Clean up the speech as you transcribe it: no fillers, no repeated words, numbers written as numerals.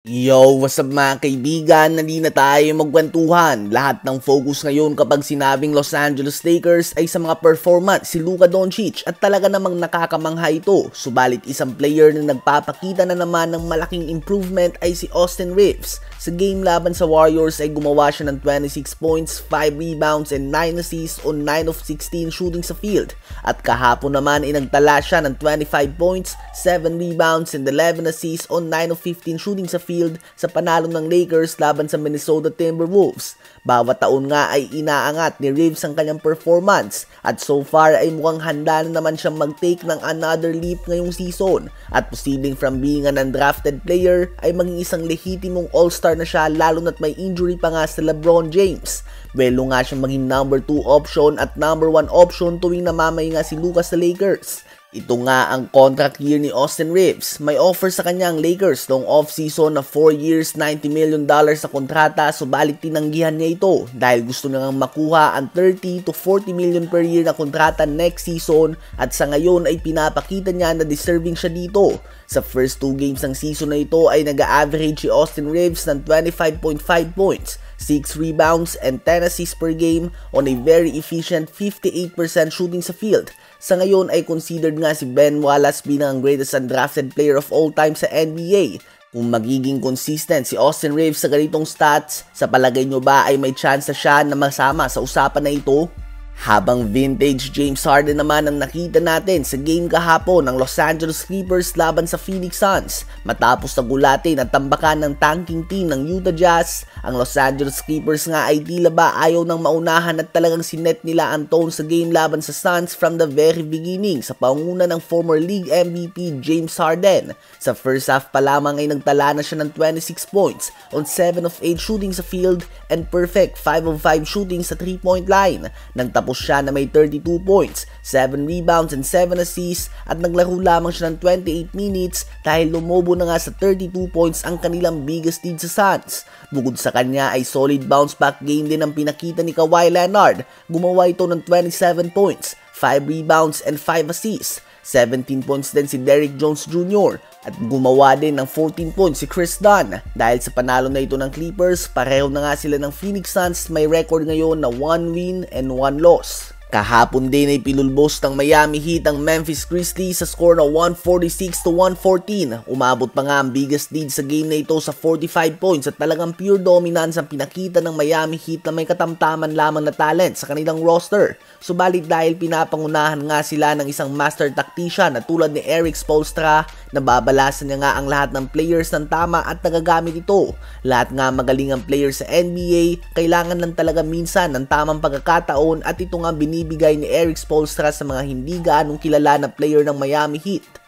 Yo, what's up mga kaibigan? Nandito na tayo magkwentuhan. Lahat ng focus ngayon kapag sinabing Los Angeles Lakers ay sa mga performance si Luka Doncic at talaga namang nakakamangha ito. Subalit isang player na nagpapakita na naman ng malaking improvement ay si Austin Reeves. Sa game laban sa Warriors ay gumawa siya ng 26 points, 5 rebounds and 9 assists on 9 of 16 shooting sa field. At kahapon naman ay nagtala siya ng 25 points, 7 rebounds and 11 assists on 9 of 15 shooting sa field sa panalo ng Lakers laban sa Minnesota Timberwolves. Bawat taon nga ay inaangat ni Reeves ang kanyang performance at so far ay mukhang handa na naman siyang mag-take ng another leap ngayong season at posibleng from being an undrafted player ay maging isang lehitimong all-star na siya lalo na't may injury pa nga sa LeBron James. Welo nga siyang maging number 2 option at number 1 option tuwing namamay nga si Luka sa Lakers. Ito nga ang contract year ni Austin Reeves. May offer sa kanya ang Lakers noong off-season na 4 years, $90 million sa kontrata, subalit tinanggihan niya ito dahil gusto niya makuha ang 30 to 40 million per year na kontrata next season at sa ngayon ay pinapakita niya na deserving siya dito. Sa first 2 games ng season na ito ay nag-average si Austin Reeves ng 25.5 points, 6 rebounds and 10 assists per game on a very efficient 58% shooting sa field. Sa ngayon ay considered nga si Ben Wallace bilang ang greatest undrafted player of all time sa NBA. Kung magiging consistent si Austin Reeves sa ganitong stats, sa palagay nyo ba ay may chance na siya na masama sa usapan na ito? Habang vintage James Harden naman ang nakita natin sa game kahapon ng Los Angeles Clippers laban sa Phoenix Suns. Matapos na gulatin at tambakan ng tanking team ng Utah Jazz, ang Los Angeles Clippers nga ay tila ba ayaw nang maunahan at talagang sinet nila ang tone sa game laban sa Suns from the very beginning sa pangunguna ng former league MVP James Harden. Sa first half pa lamang ay nagtala na siya ng 26 points on 7 of 8 shooting sa field and perfect 5 of 5 shooting sa 3-point line. Nagtapos siya na may 32 points, 7 rebounds and 7 assists at naglaro lamang siya ng 28 minutes dahil lumobo na nga sa 32 points ang kanilang biggest lead sa Suns. Bukod sa kanya ay solid bounce back game din ang pinakita ni Kawhi Leonard. Gumawa ito ng 27 points, 5 rebounds and 5 assists. 17 points din si Derrick Jones Jr. at gumawa din ng 14 points si Chris Dunn. Dahil sa panalo na ito ng Clippers, pareho na nga sila ng Phoenix Suns, may record ngayon na 1 win and 1 loss. Kahapon din ay pinulbos ng Miami Heat ang Memphis Grizzlies sa score na 146 to 114. Umabot pa nga ang biggest lead sa game na ito sa 45 points at talagang pure dominance ang pinakita ng Miami Heat na may katamtaman lamang na talent sa kanilang roster. Subalit dahil pinapangunahan nga sila ng isang master tactician na tulad ni Erik Spoelstra, nababalasan niya nga ang lahat ng players ng tama at nagagamit ito. Lahat nga magaling ang players sa NBA, kailangan lang talaga minsan ng tamang pagkakataon at ito nga binibigay ni Erik Spoelstra sa mga hindi gaanong kilala na player ng Miami Heat.